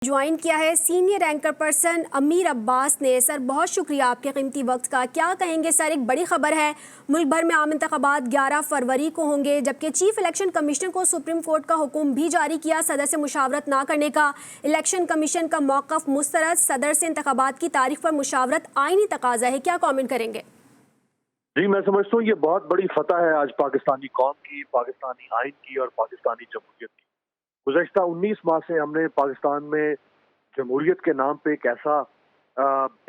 Join किया है senior anchor person अमीर अब्बास ने। सर बहुत शुक्रिया आपके कीमती वक्त का। क्या कहेंगे सर, एक बड़ी खबर है, मुल्क भर में आम इंतखाबात 11 फरवरी को होंगे, जबकि चीफ इलेक्शन कमिश्नर को सुप्रीम कोर्ट का हुक्म भी जारी किया सदर से मुशावरत ना करने का। इलेक्शन कमीशन का मौक़िफ़ मुस्तरद, सदर से इंतखाबात की तारीख पर मुशावरत आईनी तकाजा है, क्या कॉमेंट करेंगे? जी, मैं समझता हूँ ये बहुत बड़ी फतह है आज पाकिस्तानी कौम की, पाकिस्तानी आइन की और पाकिस्तानी जमहूरियत की। गुज़श्ता 19 माह से हमने पाकिस्तान में जमहूरियत के नाम पे एक ऐसा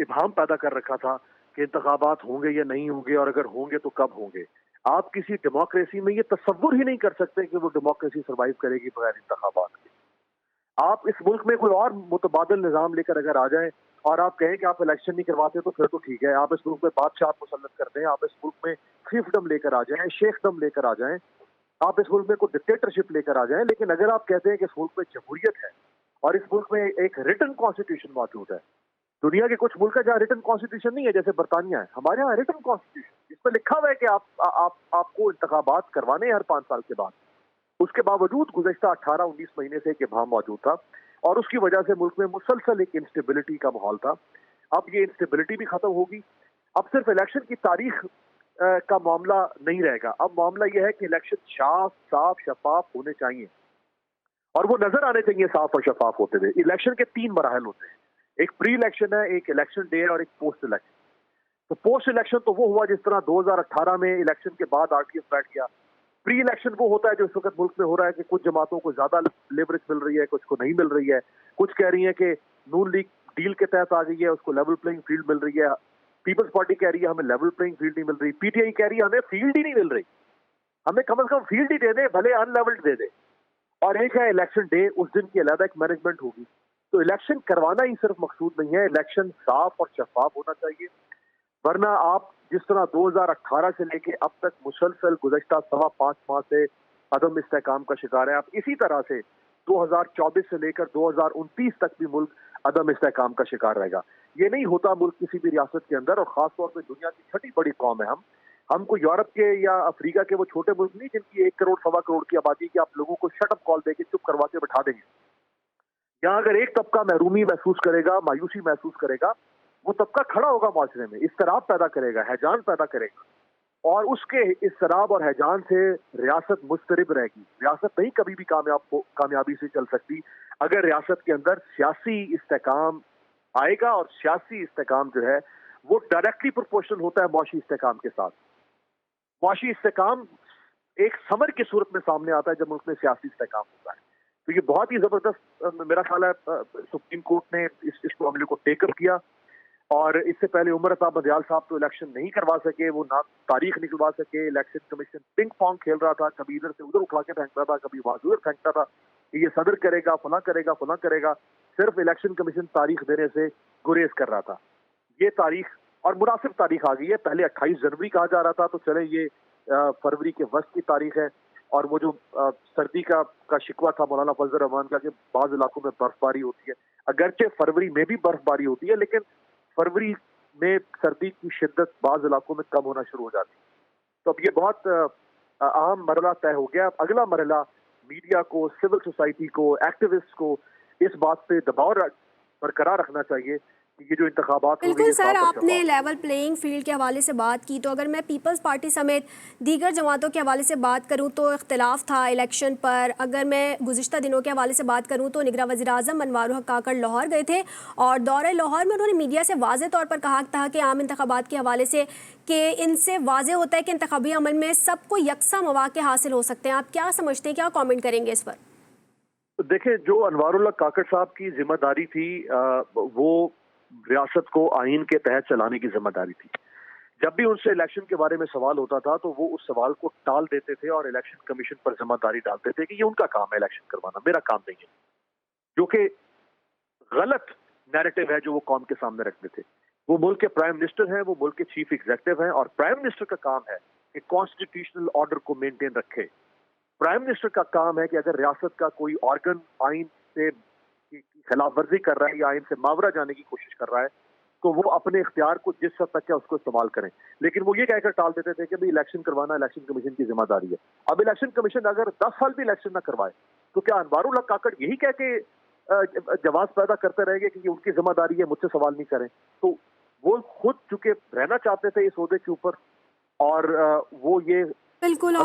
इब्हाम पैदा कर रखा था कि इंतखाबात होंगे या नहीं होंगे, और अगर होंगे तो कब होंगे। आप किसी डेमोक्रेसी में ये तसव्वुर ही नहीं कर सकते कि वो डेमोक्रेसी सर्वाइव करेगी बगैर इंतखाबात के। आप इस मुल्क में कोई और मुतबादल निज़ाम लेकर अगर आ जाएं और आप कहें कि आप इलेक्शन नहीं करवाते तो फिर तो ठीक है। आप इस मुल्क में बादशाह मुसल्लत कर दें, आप इस मुल्क में खीफडम लेकर आ जाएं, शेखदम लेकर आ जाएं, आप इस मुल्क में कोई डिक्टेटरशिप लेकर आ जाएं, लेकिन अगर आप कहते हैं कि इस मुल्क में जमहूरियत है और इस मुल्क में एक रिटन कॉन्स्टिट्यूशन मौजूद है। दुनिया के कुछ मुल्क है जहाँ रिटन कॉन्स्टिट्यूशन नहीं है, जैसे बरतानिया है, हमारे यहाँ रिटन कॉन्स्टिट्यूशन जिसमें लिखा हुआ है कि आपको इंतखाबात करवाने हैं हर 5 साल के बाद। उसके बावजूद गुज़श्ता 18-19 महीने से एक इब्हाम मौजूद था और उसकी वजह से मुल्क में मुसलसल एक इंस्टेबिलिटी का माहौल था। अब ये इंस्टेबिलिटी भी खत्म होगी। अब सिर्फ इलेक्शन की तारीख का मामला नहीं रहेगा। अब मामला यह है कि इलेक्शन साफ शफाफ होने चाहिए और वो नजर आने चाहिए साफ और शफाफ होते हुए। इलेक्शन के 3 मराहल होते हैं, एक प्री इलेक्शन है, एक इलेक्शन डे और एक पोस्ट इलेक्शन। तो पोस्ट इलेक्शन तो वो हुआ जिस तरह 2018 में इलेक्शन के बाद आरटीएफ बैठ गया। प्री इलेक्शन वो होता है जो इस वक्त मुल्क में हो रहा है कि कुछ जमातों को ज्यादा लेवरेज मिल रही है, कुछ को नहीं मिल रही है। कुछ कह रही है कि नून लीग डील के तहत आ गई है, उसको लेवल प्लेइंग फील्ड मिल रही है। पीपल्स पार्टी कह रही है हमें लेवल प्लेइंग फील्ड नहीं मिल रही। पीटीआई कह रही है हमें फील्ड ही नहीं मिल रही, हमें कम से कम फील्ड ही दे दे, भले अनलेवल्ड दे दे। और एक है इलेक्शन डे, उस दिन की अलग एक मैनेजमेंट होगी। तो इलेक्शन करवाना ही सिर्फ मकसूद नहीं है, इलेक्शन साफ और शफाफ होना चाहिए। वरना आप जिस तरह 2018 से लेके अब तक मुसलसल गुज़श्ता 5.25 माह से अदम इस्तेहकाम का शिकार है, आप इसी तरह से 2024 से लेकर 2029 तक भी मुल्क अदम इस्तेहकाम का शिकार रहेगा। ये नहीं होता मुल्क किसी भी रियासत के अंदर, और खासतौर पर दुनिया की छठी बड़ी कौम है हम कोई यूरोप के या अफ्रीका के वो छोटे मुल्क नहीं जिनकी 1 करोड़ 1.25 करोड़ की आबादी की आप लोगों को शट अप कॉल देके चुप करवा के बिठा देंगे। यहाँ अगर एक तबका महरूमी महसूस करेगा, मायूसी महसूस करेगा, वो तबका खड़ा होगा माशरे में, इस्तराब पैदा करेगा, हैजान पैदा करेगा, और उसके इस्तराब और हैजान से रियासत मुस्तरिब रहेगी। रियासत नहीं कभी भी कामयाबी से चल सकती अगर रियासत के अंदर सियासी इस्तेहकाम आएगा, और सियासी इस्तेहकाम जो है वो डायरेक्टली प्रोपोर्शनल होता है मौशी इस्तेहकाम के साथ। मौशी इस्तेहकाम एक समर की सूरत में सामने आता है जब मुल्क में सियासी इस्तेहकाम होता है। तो ये बहुत ही जबरदस्त मेरा ख्याल है सुप्रीम कोर्ट ने इस मामले को टेकअप किया। और इससे पहले उमर अता बंदियाल साहब तो इलेक्शन नहीं करवा सके, वो ना तारीख निकलवा सके। इलेक्शन कमीशन पिंग पोंग खेल रहा था, कभी इधर से उधर उठा के फेंकता था, कभी वहां उधर फेंकता था कि ये सदर करेगा, फला करेगा, फला करेगा। सिर्फ इलेक्शन कमीशन तारीख देने से गुरेज कर रहा था। ये तारीख और मुनासिब तारीख आ गई है। पहले 28 जनवरी कहा जा रहा था, तो चले ये फरवरी के वस्त की तारीख है। और वो जो सर्दी का शिकवा था मौलाना फजल रहमान का कि बाज़ इलाकों में बर्फबारी होती है, अगरचे फरवरी में भी बर्फबारी होती है, लेकिन फरवरी में सर्दी की शिद्दत बाज़ इलाकों में कम होना शुरू हो जाती है। तो अब ये बहुत अहम मरला तय हो गया। अगला मरला मीडिया को, सिविल सोसाइटी को, एक्टिविस्ट को इस बात पे दबाव बरकरार रखना चाहिए कि ये जो इंतखाबात हो बिल्कुल सर, आपने लेवल प्लेइंग फील्ड के हवाले से बात की, तो अगर मैं पीपल्स पार्टी समेत दीगर जमातों के हवाले से बात करूं तो इख्तिलाफ था इलेक्शन पर। अगर मैं गुज़िश्ता दिनों के हवाले से बात करूं तो निगरान वज़ीर-ए-आज़म अनवार हक काकड़ लाहौर गए थे और दौरे लाहौर में उन्होंने मीडिया से वाज़े तौर पर कहा था कि आम इंतखाबात के हवाले से कि इनसे वाज़े होता है कि इंतखाबी अमल में सबको यकसा मौक़े हासिल हो सकते हैं। आप क्या समझते हैं, क्या कॉमेंट करेंगे इस पर? देखिए, जो अनवारुल्लाह काकड़ साहब की जिम्मेदारी थी वो रियासत को आइन के तहत चलाने की जिम्मेदारी थी। जब भी उनसे इलेक्शन के बारे में सवाल होता था तो वो उस सवाल को टाल देते थे और इलेक्शन कमीशन पर जिम्मेदारी डालते थे कि ये उनका काम है इलेक्शन करवाना, मेरा काम नहीं है। जो कि गलत नैरेटिव है जो वो कौम के सामने रखते थे। वो मुल्क के प्राइम मिनिस्टर हैं, वो मुल्क के चीफ एग्जीक्यूटिव हैं, और प्राइम मिनिस्टर का काम है कि कॉन्स्टिट्यूशनल ऑर्डर को मेंटेन रखे। प्राइम मिनिस्टर का काम है कि अगर रियासत का कोई ऑर्गन आइन से खिलाफ वर्जी कर रहा है या आइन से मावरा जाने की कोशिश कर रहा है तो वो अपने इख्तियार को जिस हद तक है उसको इस्तेमाल करें। लेकिन वो ये कहकर टाल देते थे कि भाई इलेक्शन करवाना इलेक्शन कमीशन की जिम्मेदारी है। अब इलेक्शन कमीशन अगर 10 साल भी इलेक्शन ना करवाए तो क्या अनवारुल हक काकड़ यही कह के جواز پیدا کرتے رہیں گے کہ یہ ان کی ذمہ داری ہے, مجھ سے سوال نہیں کریں. تو وہ خود چونکہ رہنا چاہتے تھے اس عہدے کے اوپر, اور وہ یہ بالکل.